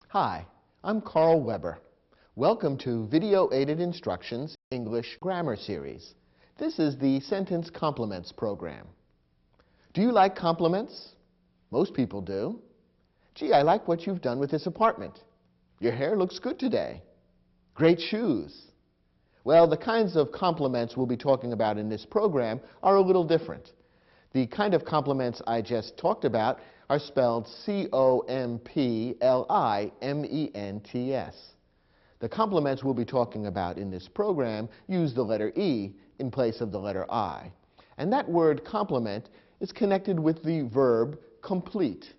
Hi, I'm Carl Weber. Welcome to Video Aided Instructions English Grammar Series. This is the Sentence Complements program. Do you like compliments? Most people do. Gee, I like what you've done with this apartment. Your hair looks good today. Great shoes. Well, the kinds of compliments we'll be talking about in this program are a little different. The kind of compliments I just talked about are spelled C-O-M-P-L-I-M-E-N-T-S. The compliments we'll be talking about in this program use the letter E in place of the letter I. And that word complement is connected with the verb complete.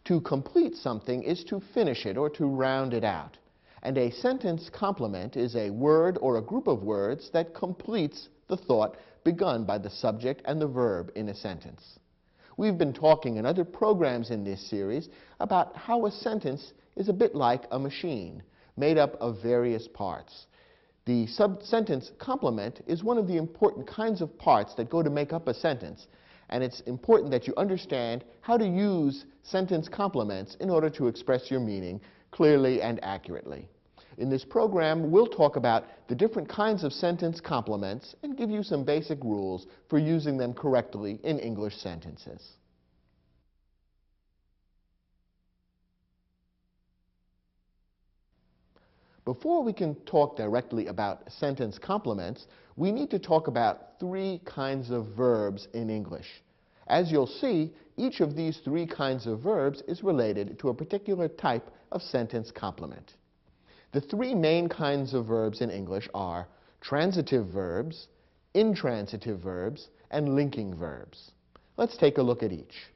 To complete something is to finish it or to round it out. And a sentence complement is a word or a group of words that completes the thought begun by the subject and the verb in a sentence. We've been talking in other programs in this series about how a sentence is a bit like a machine made up of various parts. The sentence complement is one of the important kinds of parts that go to make up a sentence, and it's important that you understand how to use sentence complements in order to express your meaning clearly and accurately. In this program, we'll talk about the different kinds of sentence complements and give you some basic rules for using them correctly in English sentences. Before we can talk directly about sentence complements, we need to talk about three kinds of verbs in English. As you'll see, each of these three kinds of verbs is related to a particular type of sentence complement. The three main kinds of verbs in English are transitive verbs, intransitive verbs, and linking verbs. Let's take a look at each.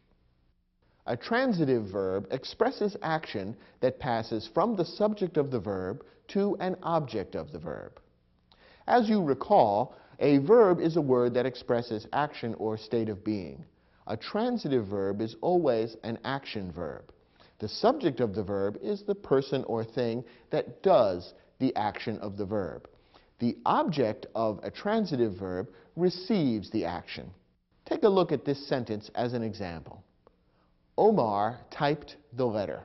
A transitive verb expresses action that passes from the subject of the verb to an object of the verb. As you recall, a verb is a word that expresses action or state of being. A transitive verb is always an action verb. The subject of the verb is the person or thing that does the action of the verb. The object of a transitive verb receives the action. Take a look at this sentence as an example. Omar typed the letter.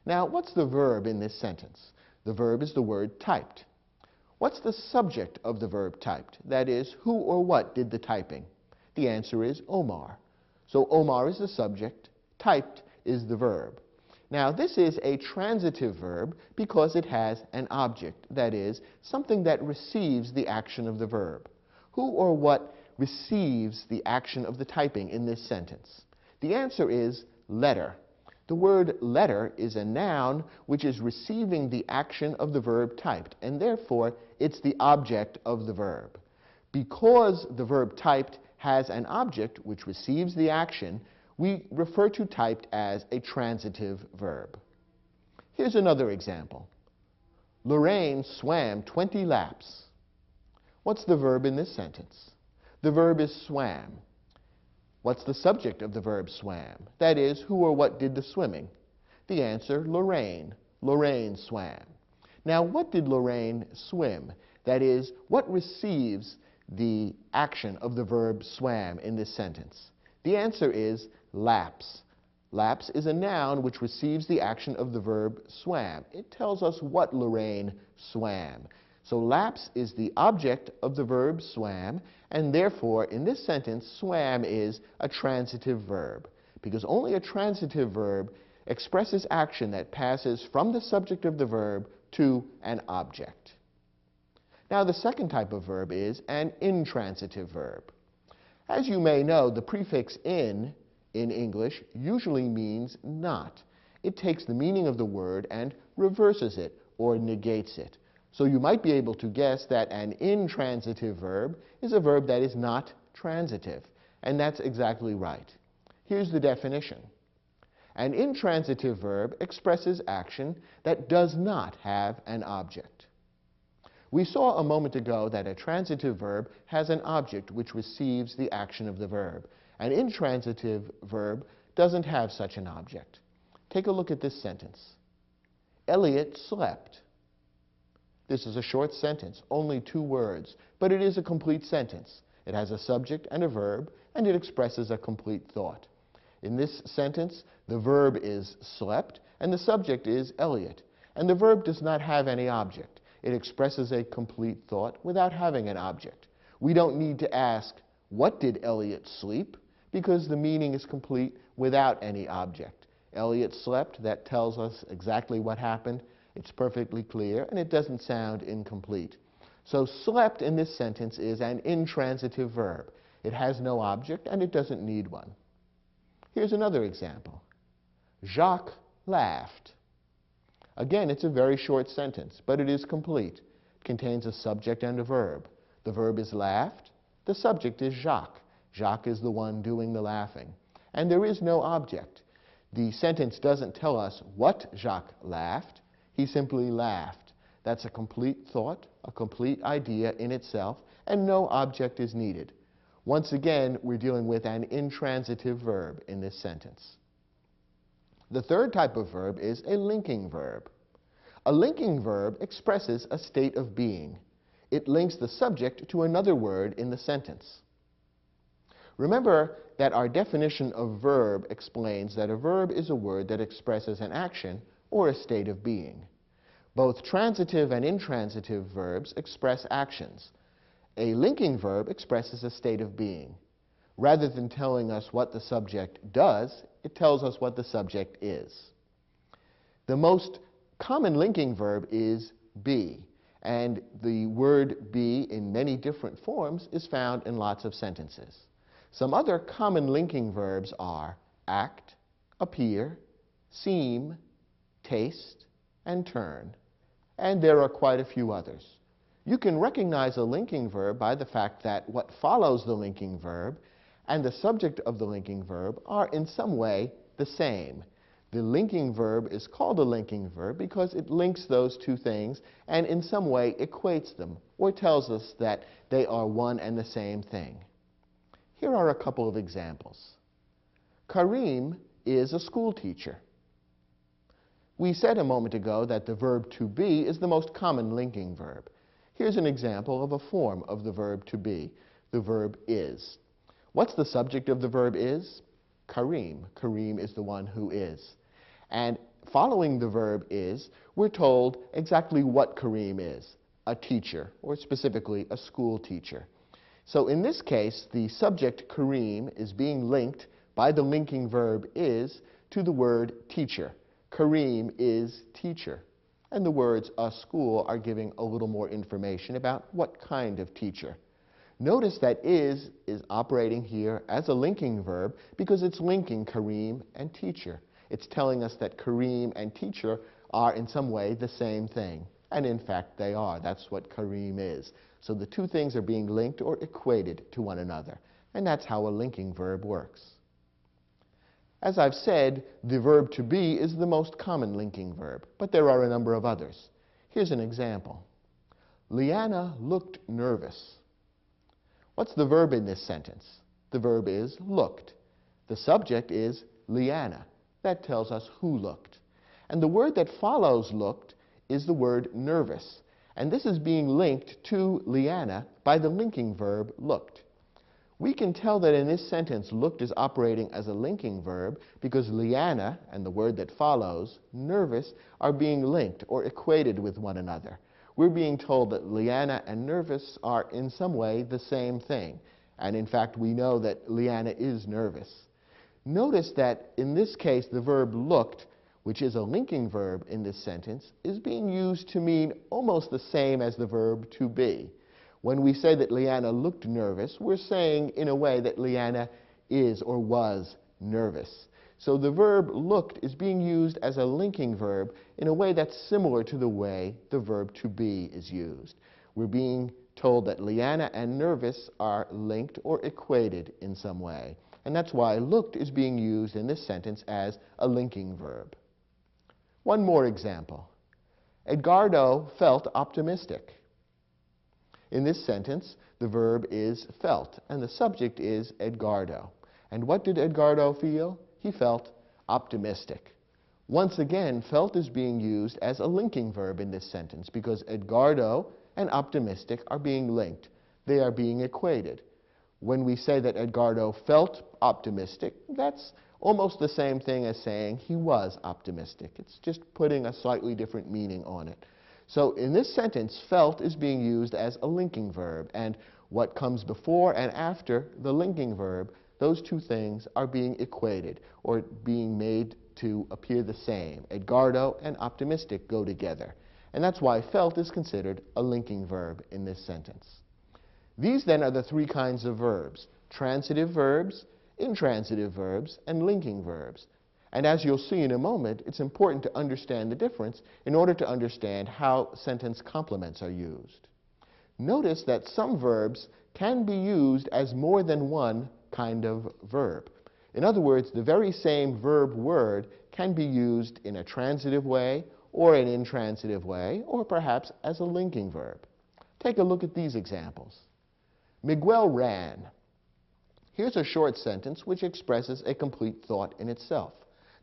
Now, what's the verb in this sentence? The verb is the word typed. What's the subject of the verb typed? That is, who or what did the typing? The answer is Omar. So Omar is the subject, typed is the verb. Now, this is a transitive verb because it has an object, that is, something that receives the action of the verb. Who or what receives the action of the typing in this sentence? The answer is letter. The word letter is a noun which is receiving the action of the verb typed, and therefore it's the object of the verb. Because the verb typed has an object which receives the action, we refer to typed as a transitive verb. Here's another example. Lorraine swam 20 laps. What's the verb in this sentence? The verb is swam. What's the subject of the verb swam? That is, who or what did the swimming? The answer, Lorraine. Lorraine swam. Now, what did Lorraine swim? That is, what receives the action of the verb swam in this sentence? The answer is laps. Laps is a noun which receives the action of the verb swam. It tells us what Lorraine swam. So laps is the object of the verb swam, and therefore, in this sentence, swam is a transitive verb, because only a transitive verb expresses action that passes from the subject of the verb to an object. Now, the second type of verb is an intransitive verb. As you may know, the prefix in English usually means not. It takes the meaning of the word and reverses it or negates it. So you might be able to guess that an intransitive verb is a verb that is not transitive, and that's exactly right. Here's the definition. An intransitive verb expresses action that does not have an object. We saw a moment ago that a transitive verb has an object which receives the action of the verb. An intransitive verb doesn't have such an object. Take a look at this sentence. Elliot slept. This is a short sentence, only 2 words, but it is a complete sentence. It has a subject and a verb, and it expresses a complete thought. In this sentence, the verb is slept, and the subject is Elliot. And the verb does not have any object. It expresses a complete thought without having an object. We don't need to ask, what did Elliot sleep? Because the meaning is complete without any object. Elliot slept, that tells us exactly what happened. It's perfectly clear, and it doesn't sound incomplete. So slept in this sentence is an intransitive verb. It has no object, and it doesn't need one. Here's another example. Jacques laughed. Again, it's a very short sentence, but it is complete. It contains a subject and a verb. The verb is laughed. The subject is Jacques. Jacques is the one doing the laughing. And there is no object. The sentence doesn't tell us what Jacques laughed. He simply laughed. That's a complete thought, a complete idea in itself, and no object is needed. Once again, we're dealing with an intransitive verb in this sentence. The third type of verb is a linking verb. A linking verb expresses a state of being. It links the subject to another word in the sentence. Remember that our definition of verb explains that a verb is a word that expresses an action or a state of being. Both transitive and intransitive verbs express actions. A linking verb expresses a state of being. Rather than telling us what the subject does, it tells us what the subject is. The most common linking verb is be, and the word be in many different forms is found in lots of sentences. Some other common linking verbs are act, appear, seem, taste, and turn, and there are quite a few others. You can recognize a linking verb by the fact that what follows the linking verb and the subject of the linking verb are in some way the same. The linking verb is called a linking verb because it links those two things and in some way equates them or tells us that they are one and the same thing. Here are a couple of examples. Karim is a school teacher. We said a moment ago that the verb to be is the most common linking verb. Here's an example of a form of the verb to be. The verb is. What's the subject of the verb is? Karim. Karim is the one who is. And following the verb is, we're told exactly what Karim is, a teacher, or specifically a school teacher. So in this case, the subject Karim is being linked by the linking verb is to the word teacher. Karim is teacher. And the words a school are giving a little more information about what kind of teacher. Notice that is operating here as a linking verb because it's linking Karim and teacher. It's telling us that Karim and teacher are in some way the same thing. And in fact, they are. That's what Karim is. So the two things are being linked or equated to one another. And that's how a linking verb works. As I've said, the verb to be is the most common linking verb, but there are a number of others. Here's an example. Leanna looked nervous. What's the verb in this sentence? The verb is looked. The subject is Leanna. That tells us who looked. And the word that follows looked is the word nervous. And this is being linked to Leanna by the linking verb looked. We can tell that in this sentence, looked is operating as a linking verb because Leanna and the word that follows, nervous, are being linked or equated with one another. We're being told that Leanna and nervous are in some way the same thing. And in fact, we know that Leanna is nervous. Notice that in this case, the verb looked, which is a linking verb in this sentence, is being used to mean almost the same as the verb to be. When we say that Leanna looked nervous, we're saying in a way that Leanna is or was nervous. So the verb looked is being used as a linking verb in a way that's similar to the way the verb to be is used. We're being told that Leanna and nervous are linked or equated in some way. And that's why looked is being used in this sentence as a linking verb. One more example. Edgardo felt optimistic. In this sentence, the verb is felt, and the subject is Edgardo. And what did Edgardo feel? He felt optimistic. Once again, felt is being used as a linking verb in this sentence because Edgardo and optimistic are being linked. They are being equated. When we say that Edgardo felt optimistic, that's almost the same thing as saying he was optimistic. It's just putting a slightly different meaning on it. So in this sentence, felt is being used as a linking verb, and what comes before and after the linking verb, those two things are being equated or being made to appear the same. Edgardo and optimistic go together, and that's why felt is considered a linking verb in this sentence. These then are the three kinds of verbs: transitive verbs, intransitive verbs, and linking verbs. And as you'll see in a moment, it's important to understand the difference in order to understand how sentence complements are used. Notice that some verbs can be used as more than one kind of verb. In other words, the very same verb word can be used in a transitive way or an intransitive way, or perhaps as a linking verb. Take a look at these examples. Miguel ran. Here's a short sentence which expresses a complete thought in itself.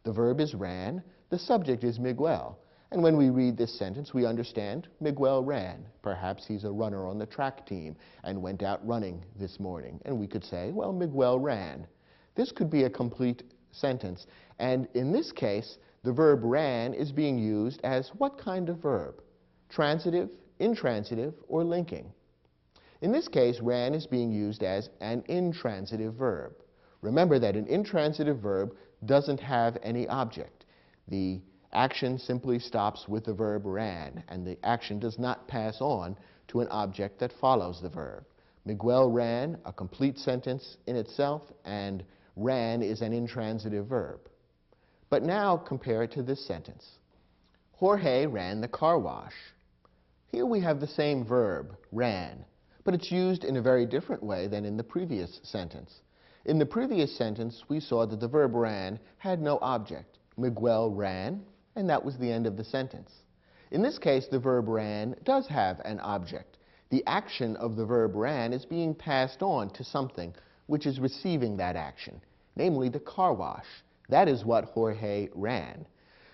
The verb is ran, the subject is Miguel, and when we read this sentence we understand Miguel ran. Perhaps he's a runner on the track team and went out running this morning, and we could say, well, Miguel ran. This could be a complete sentence, and in this case the verb ran is being used as what kind of verb? Transitive, intransitive, or linking? In this case, ran is being used as an intransitive verb. Remember that an intransitive verb doesn't have any object. The action simply stops with the verb ran, and the action does not pass on to an object that follows the verb. Miguel ran, a complete sentence in itself, and ran is an intransitive verb. But now compare it to this sentence. Jorge ran the car wash. Here we have the same verb, ran, but it's used in a very different way than in the previous sentence. In the previous sentence, we saw that the verb ran had no object. Miguel ran, and that was the end of the sentence. In this case, the verb ran does have an object. The action of the verb ran is being passed on to something which is receiving that action, namely the car wash. That is what Jorge ran.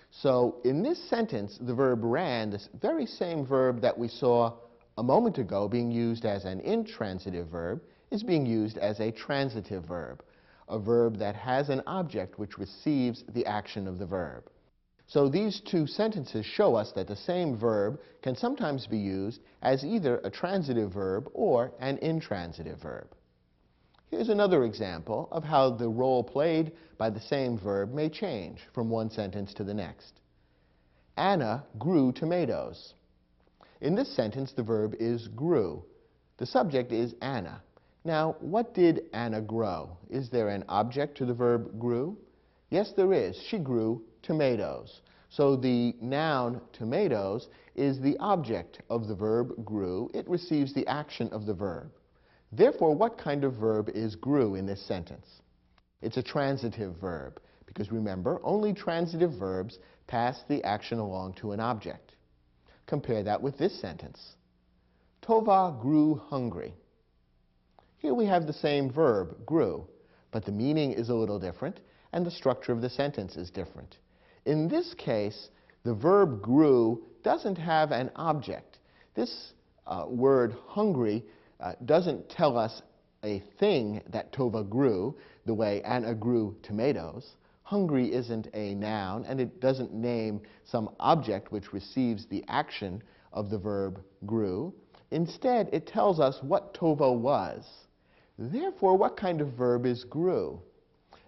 So in this sentence, the verb ran, this very same verb that we saw a moment ago being used as an intransitive verb, is being used as a transitive verb, a verb that has an object which receives the action of the verb. So these two sentences show us that the same verb can sometimes be used as either a transitive verb or an intransitive verb. Here's another example of how the role played by the same verb may change from one sentence to the next. Anna grew tomatoes. In this sentence, the verb is grew. The subject is Anna. Now, what did Anna grow? Is there an object to the verb grew? Yes, there is. She grew tomatoes. So the noun tomatoes is the object of the verb grew. It receives the action of the verb. Therefore, what kind of verb is grew in this sentence? It's a transitive verb, because remember, only transitive verbs pass the action along to an object. Compare that with this sentence. Tova grew hungry. Here we have the same verb, grew, but the meaning is a little different, and the structure of the sentence is different. In this case, the verb grew doesn't have an object. This word hungry doesn't tell us a thing that Tova grew, the way Anna grew tomatoes. Hungry isn't a noun, and it doesn't name some object which receives the action of the verb grew. Instead, it tells us what Tova was. Therefore, what kind of verb is grew?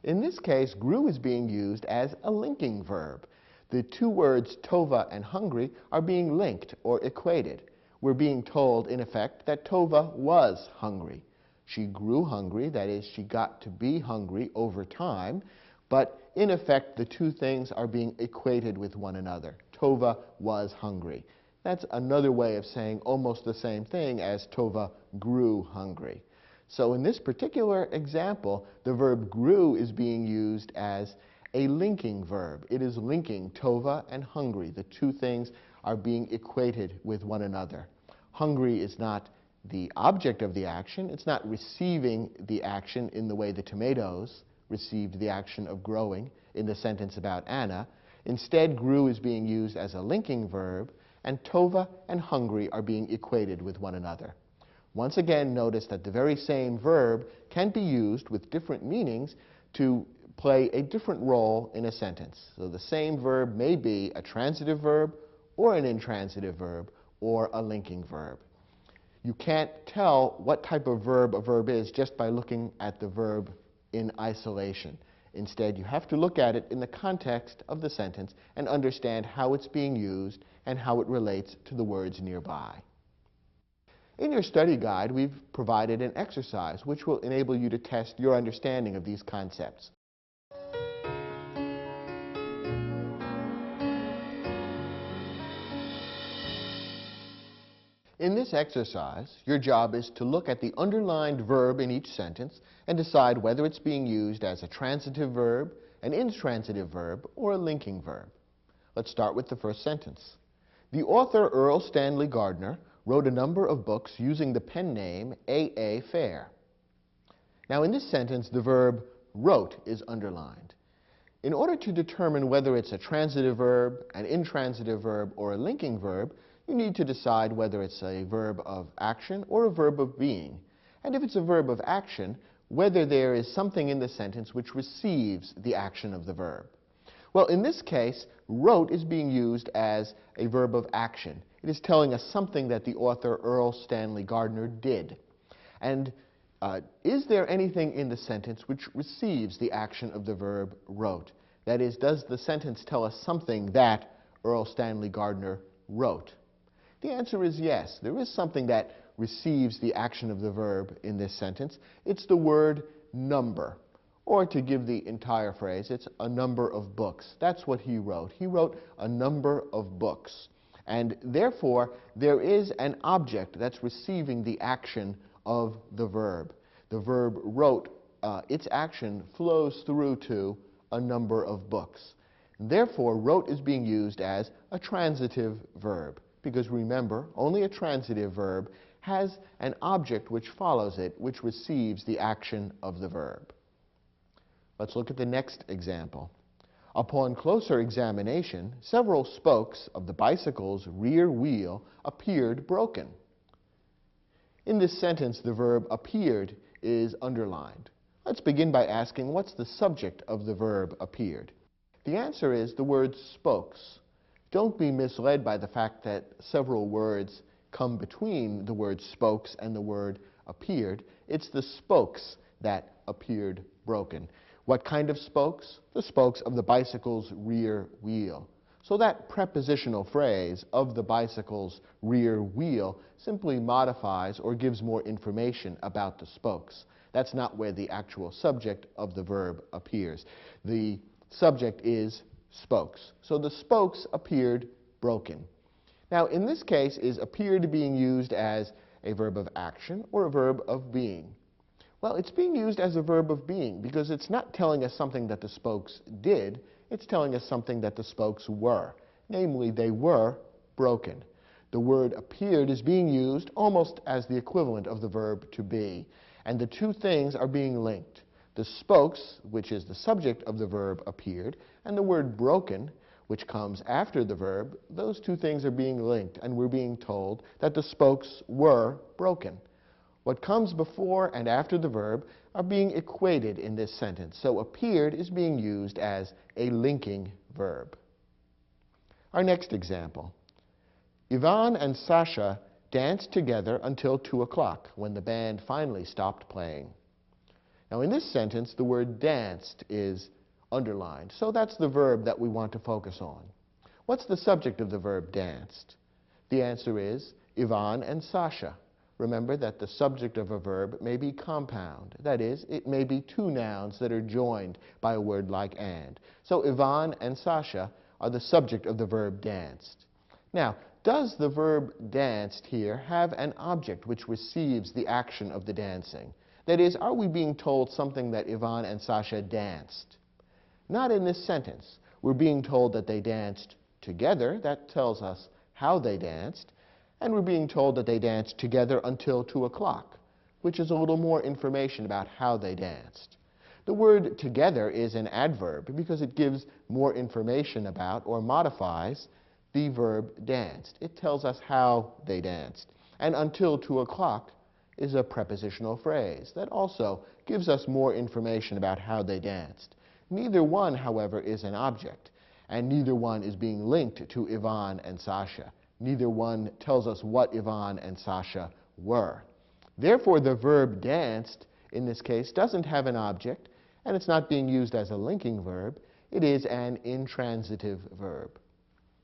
In this case, grew is being used as a linking verb. The two words Tova and hungry are being linked or equated. We're being told, in effect, that Tova was hungry. She grew hungry, that is, she got to be hungry over time, but in effect, the two things are being equated with one another. Tova was hungry. That's another way of saying almost the same thing as Tova grew hungry. So in this particular example, the verb grew is being used as a linking verb. It is linking Tova and hungry. The two things are being equated with one another. Hungry is not the object of the action. It's not receiving the action in the way the tomatoes received the action of growing in the sentence about Anna. Instead, grew is being used as a linking verb, and Tova and hungry are being equated with one another. Once again, notice that the very same verb can be used with different meanings to play a different role in a sentence. So the same verb may be a transitive verb or an intransitive verb or a linking verb. You can't tell what type of verb a verb is just by looking at the verb in isolation. Instead, you have to look at it in the context of the sentence and understand how it's being used and how it relates to the words nearby. In your study guide, we've provided an exercise which will enable you to test your understanding of these concepts. In this exercise, your job is to look at the underlined verb in each sentence and decide whether it's being used as a transitive verb, an intransitive verb, or a linking verb. Let's start with the first sentence. The author Earl Stanley Gardner wrote a number of books using the pen name A.A. Fair. Now in this sentence, the verb wrote is underlined. In order to determine whether it's a transitive verb, an intransitive verb, or a linking verb, you need to decide whether it's a verb of action or a verb of being. And if it's a verb of action, whether there is something in the sentence which receives the action of the verb. Well, in this case, wrote is being used as a verb of action. It is telling us something that the author Earl Stanley Gardner did. And is there anything in the sentence which receives the action of the verb wrote? That is, does the sentence tell us something that Earl Stanley Gardner wrote? The answer is yes. There is something that receives the action of the verb in this sentence. It's the word number. Or to give the entire phrase, it's a number of books. That's what he wrote. He wrote a number of books. And therefore, there is an object that's receiving the action of the verb. The verb wrote, its action flows through to a number of books. Therefore, wrote is being used as a transitive verb. Because remember, only a transitive verb has an object which follows it, which receives the action of the verb. Let's look at the next example. Upon closer examination, several spokes of the bicycle's rear wheel appeared broken. In this sentence, the verb appeared is underlined. Let's begin by asking, what's the subject of the verb appeared? The answer is the word spokes. Don't be misled by the fact that several words come between the word spokes and the word appeared. It's the spokes that appeared broken. What kind of spokes? The spokes of the bicycle's rear wheel. So that prepositional phrase, of the bicycle's rear wheel, simply modifies or gives more information about the spokes. That's not where the actual subject of the verb appears. The subject is spokes. So the spokes appeared broken. Now in this case, is appeared being used as a verb of action or a verb of being? Well, it's being used as a verb of being because it's not telling us something that the spokes did, it's telling us something that the spokes were. Namely, they were broken. The word appeared is being used almost as the equivalent of the verb to be, and the two things are being linked. The spokes, which is the subject of the verb appeared, and the word broken, which comes after the verb, those two things are being linked, and we're being told that the spokes were broken. What comes before and after the verb are being equated in this sentence, so appeared is being used as a linking verb. Our next example. Ivan and Sasha danced together until 2 o'clock, when the band finally stopped playing. Now in this sentence, the word danced is underlined, so that's the verb that we want to focus on. What's the subject of the verb danced? The answer is Ivan and Sasha. Remember that the subject of a verb may be compound. That is, it may be two nouns that are joined by a word like and. So Ivan and Sasha are the subject of the verb danced. Now, does the verb danced here have an object which receives the action of the dancing? That is, are we being told something that Ivan and Sasha danced? Not in this sentence. We're being told that they danced together. That tells us how they danced. And we're being told that they danced together until 2 o'clock, which is a little more information about how they danced. The word together is an adverb because it gives more information about or modifies the verb danced. It tells us how they danced. And until 2 o'clock is a prepositional phrase that also gives us more information about how they danced. Neither one, however, is an object, and neither one is being linked to Ivan and Sasha. Neither one tells us what Ivan and Sasha were. Therefore, the verb danced, in this case, doesn't have an object, and it's not being used as a linking verb. It is an intransitive verb.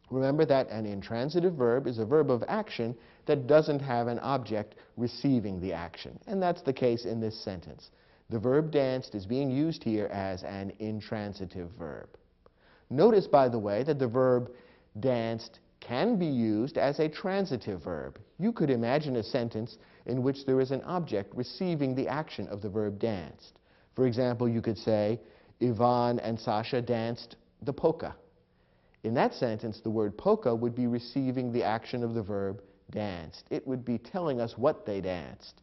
Remember that an intransitive verb is a verb of action that doesn't have an object receiving the action, and that's the case in this sentence. The verb danced is being used here as an intransitive verb. Notice, by the way, that the verb danced can be used as a transitive verb. You could imagine a sentence in which there is an object receiving the action of the verb danced. For example, you could say, Ivan and Sasha danced the polka. In that sentence, the word polka would be receiving the action of the verb danced. It would be telling us what they danced.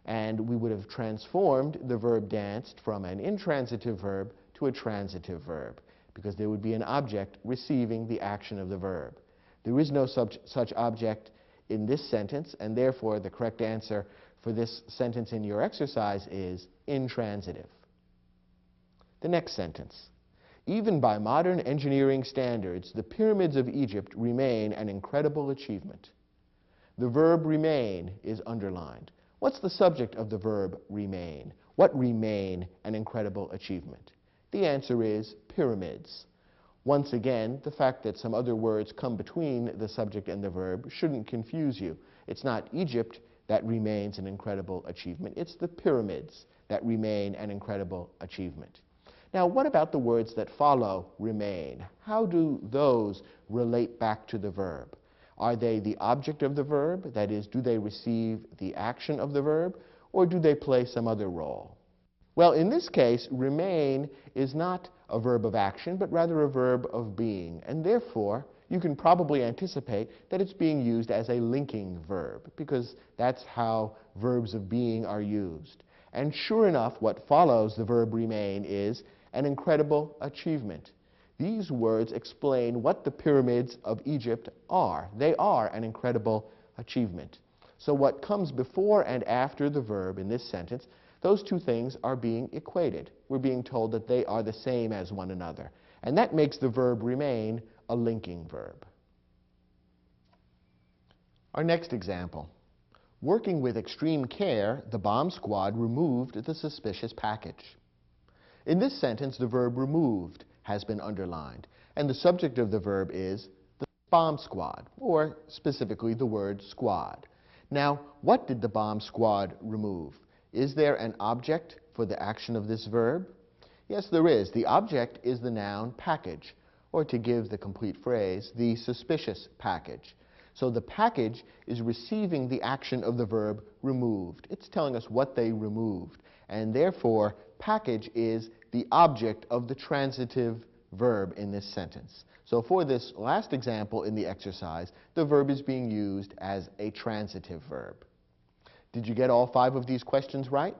And we would have transformed the verb danced from an intransitive verb to a transitive verb, because there would be an object receiving the action of the verb. There is no such object in this sentence, and therefore the correct answer for this sentence in your exercise is intransitive. The next sentence. Even by modern engineering standards, the pyramids of Egypt remain an incredible achievement. The verb remain is underlined. What's the subject of the verb remain? What remain an incredible achievement? The answer is pyramids. Once again, the fact that some other words come between the subject and the verb shouldn't confuse you. It's not Egypt that remains an incredible achievement. It's the pyramids that remain an incredible achievement. Now, what about the words that follow remain? How do those relate back to the verb? Are they the object of the verb? That is, do they receive the action of the verb? Or do they play some other role? Well, in this case, remain is not a verb of action, but rather a verb of being. And therefore, you can probably anticipate that it's being used as a linking verb, because that's how verbs of being are used. And sure enough, what follows the verb remain is an incredible achievement. These words explain what the pyramids of Egypt are. They are an incredible achievement. So what comes before and after the verb in this sentence, those two things are being equated. We're being told that they are the same as one another. And that makes the verb remain a linking verb. Our next example. Working with extreme care, the bomb squad removed the suspicious package. In this sentence, the verb removed has been underlined, and the subject of the verb is the bomb squad, or specifically the word squad. Now, what did the bomb squad remove? Is there an object for the action of this verb? Yes, there is. The object is the noun package, or to give the complete phrase, the suspicious package. So the package is receiving the action of the verb removed. It's telling us what they removed, and therefore package is the object of the transitive verb in this sentence. So for this last example in the exercise, the verb is being used as a transitive verb. Did you get all 5 of these questions right?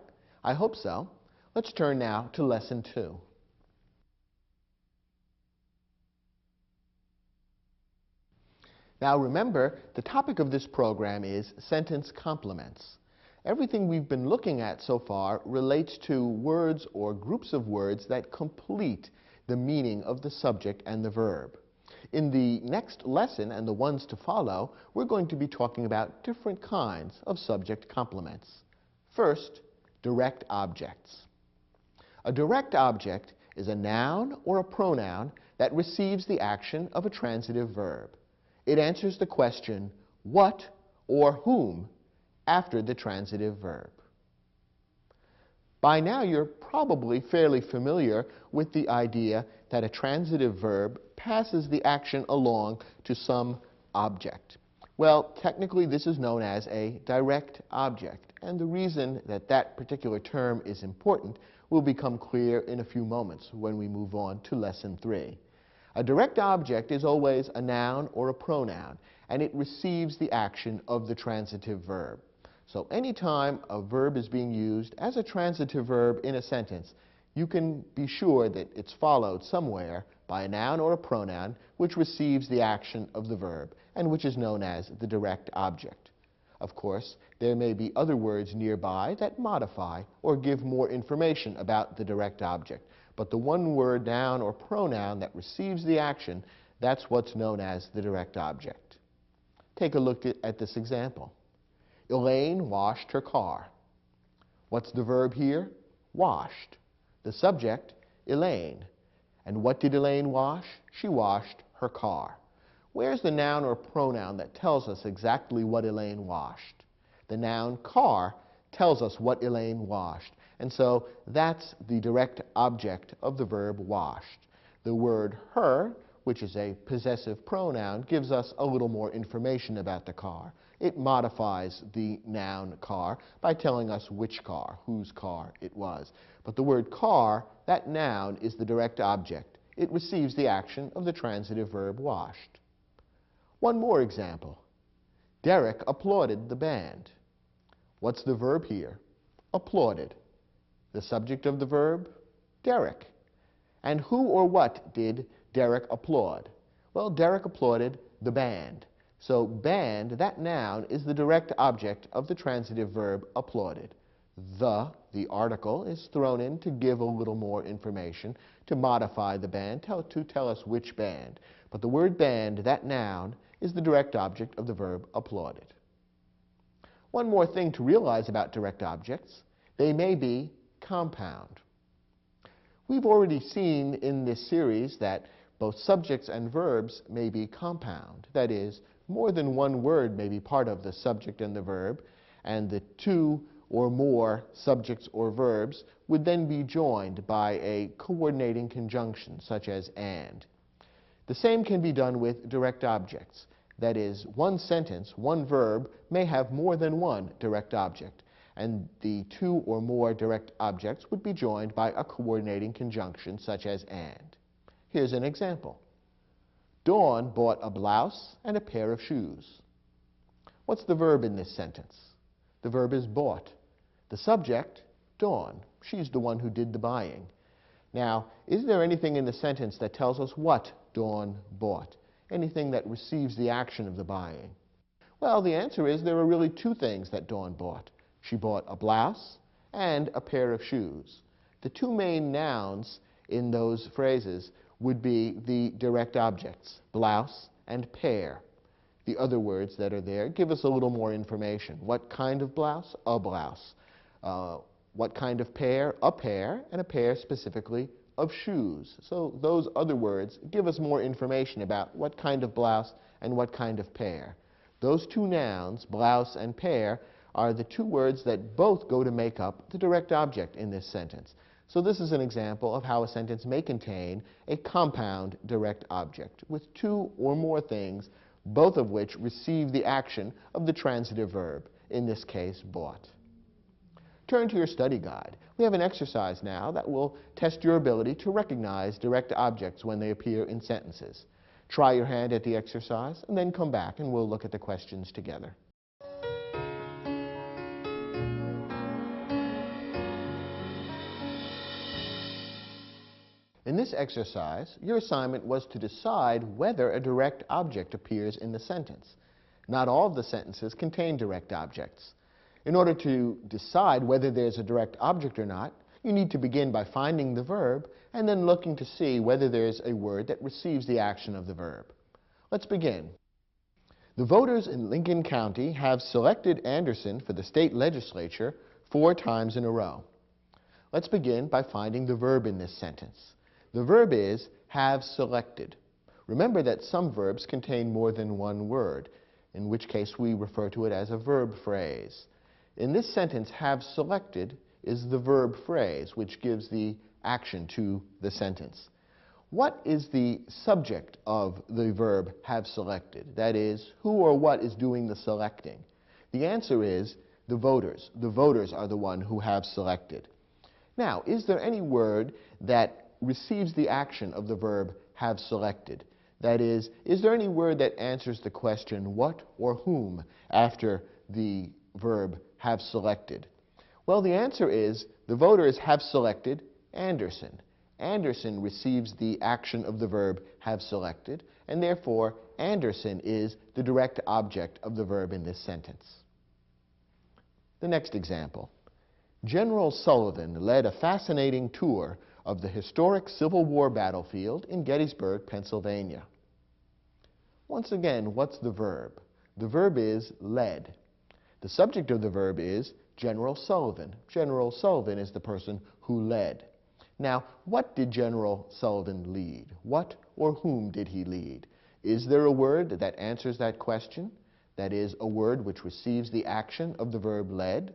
I hope so. Let's turn now to Lesson 2. Now remember, the topic of this program is sentence complements. Everything we've been looking at so far relates to words or groups of words that complete the meaning of the subject and the verb. In the next lesson and the ones to follow, we're going to be talking about different kinds of subject complements. First, direct objects. A direct object is a noun or a pronoun that receives the action of a transitive verb. It answers the question, what or whom, after the transitive verb. By now, you're probably fairly familiar with the idea that a transitive verb passes the action along to some object. Well, technically, this is known as a direct object, and the reason that that particular term is important will become clear in a few moments when we move on to Lesson 3. A direct object is always a noun or a pronoun, and it receives the action of the transitive verb. So anytime a verb is being used as a transitive verb in a sentence, you can be sure that it's followed somewhere by a noun or a pronoun which receives the action of the verb and which is known as the direct object. Of course, there may be other words nearby that modify or give more information about the direct object, but the one-word noun or pronoun that receives the action, that's what's known as the direct object. Take a look at this example. Elaine washed her car. What's the verb here? Washed. The subject, Elaine. And what did Elaine wash? She washed her car. Where's the noun or pronoun that tells us exactly what Elaine washed? The noun car tells us what Elaine washed. And so that's the direct object of the verb washed. The word her, which is a possessive pronoun, gives us a little more information about the car. It modifies the noun car by telling us which car, whose car it was. But the word car, that noun, is the direct object. It receives the action of the transitive verb washed. One more example. Derek applauded the band. What's the verb here? Applauded. The subject of the verb? Derek. And who or what did Derek applaud? Well, Derek applauded the band. So band, that noun, is the direct object of the transitive verb applauded. The article, is thrown in to give a little more information, to modify the band, to tell us which band. But the word band, that noun, is the direct object of the verb applauded. One more thing to realize about direct objects: they may be compound. We've already seen in this series that both subjects and verbs may be compound. That is, more than one word may be part of the subject and the verb, and the two or more subjects or verbs would then be joined by a coordinating conjunction, such as and. The same can be done with direct objects. That is, one sentence, one verb, may have more than one direct object, and the two or more direct objects would be joined by a coordinating conjunction, such as and. Here's an example. Dawn bought a blouse and a pair of shoes. What's the verb in this sentence? The verb is bought. The subject, Dawn. She's the one who did the buying. Now, is there anything in the sentence that tells us what Dawn bought? Anything that receives the action of the buying? Well, the answer is there are really two things that Dawn bought. She bought a blouse and a pair of shoes. The two main nouns in those phrases would be the direct objects, blouse and pair. The other words that are there give us a little more information. What kind of blouse? A blouse. What kind of pair? A pair, and a pair specifically of shoes. So those other words give us more information about what kind of blouse and what kind of pair. Those two nouns, blouse and pair, are the two words that both go to make up the direct object in this sentence. So this is an example of how a sentence may contain a compound direct object with two or more things, both of which receive the action of the transitive verb, in this case, bought. Turn to your study guide. We have an exercise now that will test your ability to recognize direct objects when they appear in sentences. Try your hand at the exercise, and then come back and we'll look at the questions together. In this exercise, your assignment was to decide whether a direct object appears in the sentence. Not all of the sentences contain direct objects. In order to decide whether there's a direct object or not, you need to begin by finding the verb and then looking to see whether there's a word that receives the action of the verb. Let's begin. The voters in Lincoln County have selected Anderson for the state legislature 4 times in a row. Let's begin by finding the verb in this sentence. The verb is have selected. Remember that some verbs contain more than one word, in which case we refer to it as a verb phrase. In this sentence, have selected is the verb phrase, which gives the action to the sentence. What is the subject of the verb have selected? That is, who or what is doing the selecting? The answer is the voters. The voters are the one who have selected. Now, is there any word that receives the action of the verb have selected? That is there any word that answers the question what or whom after the verb have selected? Well, the answer is the voters have selected Anderson. Anderson receives the action of the verb have selected, and therefore Anderson is the direct object of the verb in this sentence. The next example. General Sullivan led a fascinating tour of the historic Civil War battlefield in Gettysburg, Pennsylvania. Once again, what's the verb? The verb is led. The subject of the verb is General Sullivan. General Sullivan is the person who led. Now, what did General Sullivan lead? What or whom did he lead? Is there a word that answers that question? That is, a word which receives the action of the verb led?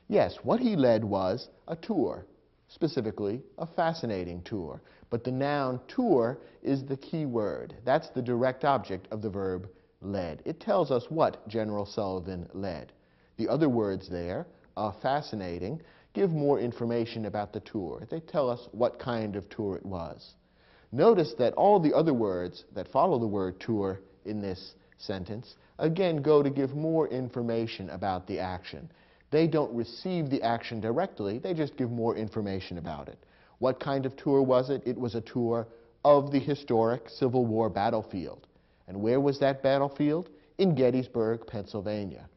Yes, what he led was a tour, specifically a fascinating tour. But the noun tour is the key word. That's the direct object of the verb led. It tells us what General Sullivan led. The other words there, fascinating, give more information about the tour. They tell us what kind of tour it was. Notice that all the other words that follow the word tour in this sentence again go to give more information about the action. They don't receive the action directly, they just give more information about it. What kind of tour was it? It was a tour of the historic Civil War battlefield. And where was that battlefield? In Gettysburg, Pennsylvania.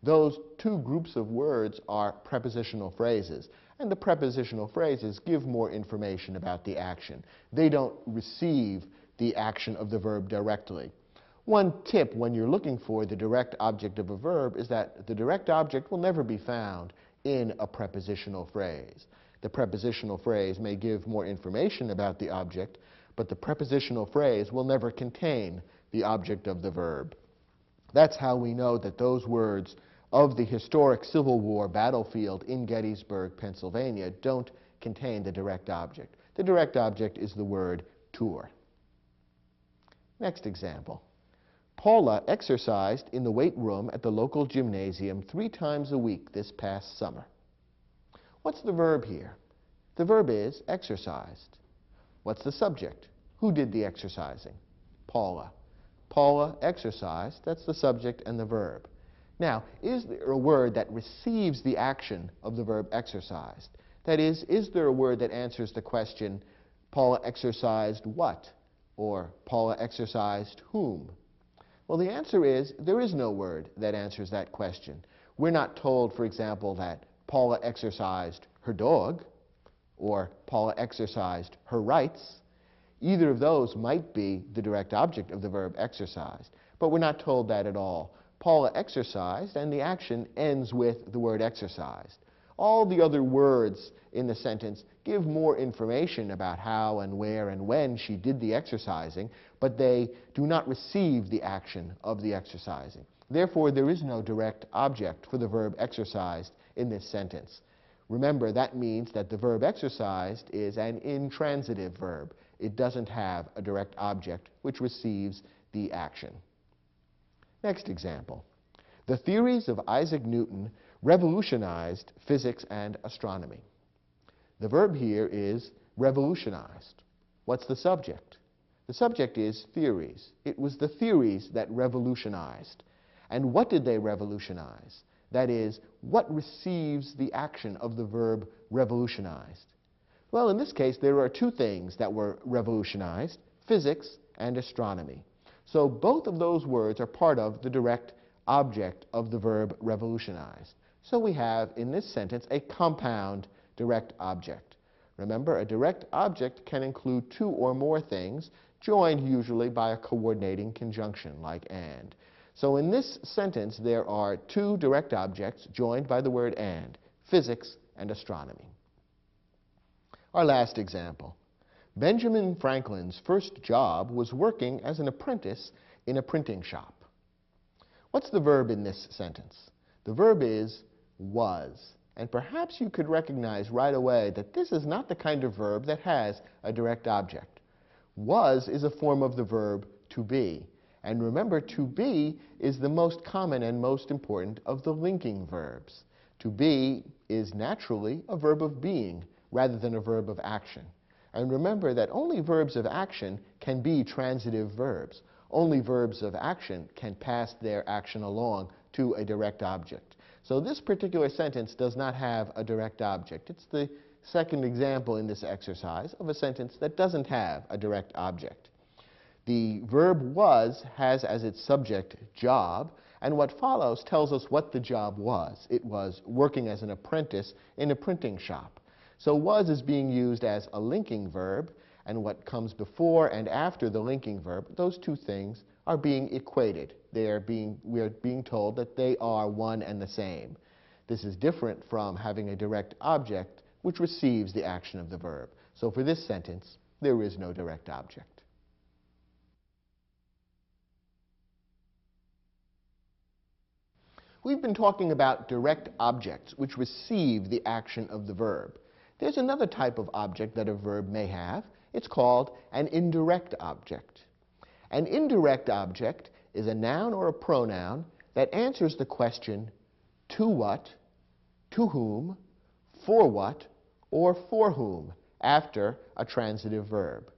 Those two groups of words are prepositional phrases, and the prepositional phrases give more information about the action. They don't receive the action of the verb directly. One tip when you're looking for the direct object of a verb is that the direct object will never be found in a prepositional phrase. The prepositional phrase may give more information about the object, but the prepositional phrase will never contain the object of the verb. That's how we know that those words of the historic Civil War battlefield in Gettysburg, Pennsylvania, don't contain the direct object. The direct object is the word tour. Next example. Paula exercised in the weight room at the local gymnasium 3 times a week this past summer. What's the verb here? The verb is exercised. What's the subject? Who did the exercising? Paula. Paula exercised, that's the subject and the verb. Now, is there a word that receives the action of the verb exercised? That is there a word that answers the question, Paula exercised what? Or Paula exercised whom? Well, the answer is there is no word that answers that question. We're not told, for example, that Paula exercised her dog, or Paula exercised her rights. Either of those might be the direct object of the verb exercised, but we're not told that at all. Paula exercised, and the action ends with the word exercised. All the other words in the sentence give more information about how and where and when she did the exercising, but they do not receive the action of the exercising. Therefore, there is no direct object for the verb exercised in this sentence. Remember, that means that the verb exercised is an intransitive verb. It doesn't have a direct object which receives the action. Next example. The theories of Isaac Newton revolutionized physics and astronomy. The verb here is revolutionized. What's the subject? The subject is theories. It was the theories that revolutionized. And what did they revolutionize? That is, what receives the action of the verb revolutionized? Well, in this case, there are 2 things that were revolutionized, physics and astronomy. So both of those words are part of the direct object of the verb revolutionized. So we have, in this sentence, a compound direct object. Remember, a direct object can include 2 or more things, joined usually by a coordinating conjunction, like and. So in this sentence, there are 2 direct objects joined by the word and, physics and astronomy. Our last example. Benjamin Franklin's first job was working as an apprentice in a printing shop. What's the verb in this sentence? The verb is was. And perhaps you could recognize right away that this is not the kind of verb that has a direct object. Was is a form of the verb to be. And remember, to be is the most common and most important of the linking verbs. To be is naturally a verb of being rather than a verb of action. And remember that only verbs of action can be transitive verbs. Only verbs of action can pass their action along to a direct object. So this particular sentence does not have a direct object. It's the second example in this exercise of a sentence that doesn't have a direct object. The verb was has as its subject job, and what follows tells us what the job was. It was working as an apprentice in a printing shop. So was is being used as a linking verb, and what comes before and after the linking verb, those two things are being equated. We are being told that they are one and the same. This is different from having a direct object which receives the action of the verb. So for this sentence, there is no direct object. We've been talking about direct objects which receive the action of the verb. There's another type of object that a verb may have. It's called an indirect object. An indirect object is a noun or a pronoun that answers the question, to what, to whom, for what, or for whom, after a transitive verb.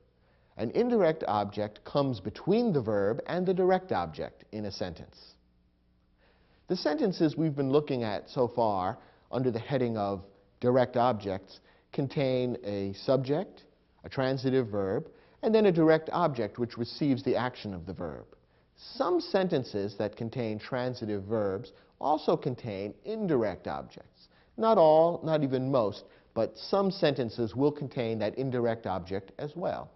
An indirect object comes between the verb and the direct object in a sentence. The sentences we've been looking at so far under the heading of direct objects contain a subject, a transitive verb, and then a direct object which receives the action of the verb. Some sentences that contain transitive verbs also contain indirect objects. Not all, not even most, but some sentences will contain that indirect object as well.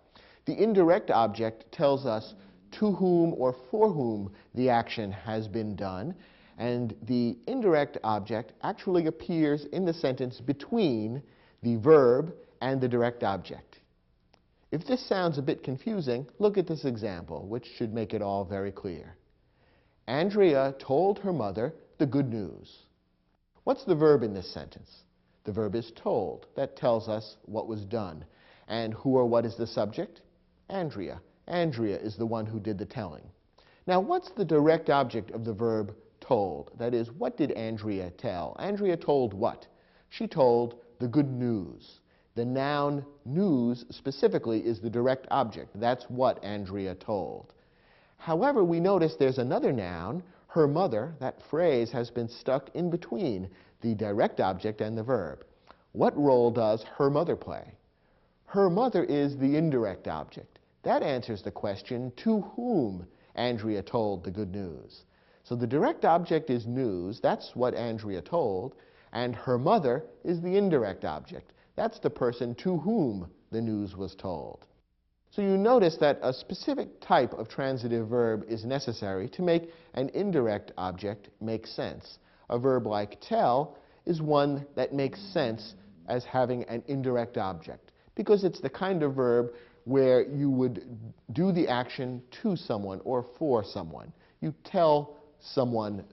The indirect object tells us to whom or for whom the action has been done, and the indirect object actually appears in the sentence between the verb and the direct object. If this sounds a bit confusing, look at this example, which should make it all very clear. Andrea told her mother the good news. What's the verb in this sentence? The verb is told. That tells us what was done. And who or what is the subject? Andrea. Andrea is the one who did the telling. Now, what's the direct object of the verb told? That is, what did Andrea tell? Andrea told what? She told the good news. The noun news specifically is the direct object. That's what Andrea told. However, we notice there's another noun, her mother. That phrase has been stuck in between the direct object and the verb. What role does her mother play? Her mother is the indirect object. That answers the question, to whom Andrea told the good news. So the direct object is news. That's what Andrea told. And her mother is the indirect object. That's the person to whom the news was told. So you notice that a specific type of transitive verb is necessary to make an indirect object make sense. A verb like tell is one that makes sense as having an indirect object, because it's the kind of verb where you would do the action to someone or for someone. You tell someone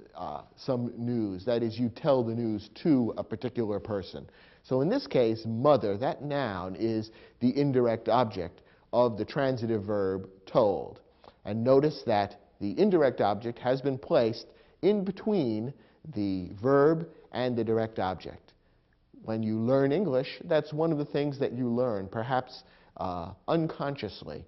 some news. That is, you tell the news to a particular person. So in this case, mother, that noun, is the indirect object of the transitive verb told. And notice that the indirect object has been placed in between the verb and the direct object. When you learn English, that's one of the things that you learn, perhaps unconsciously.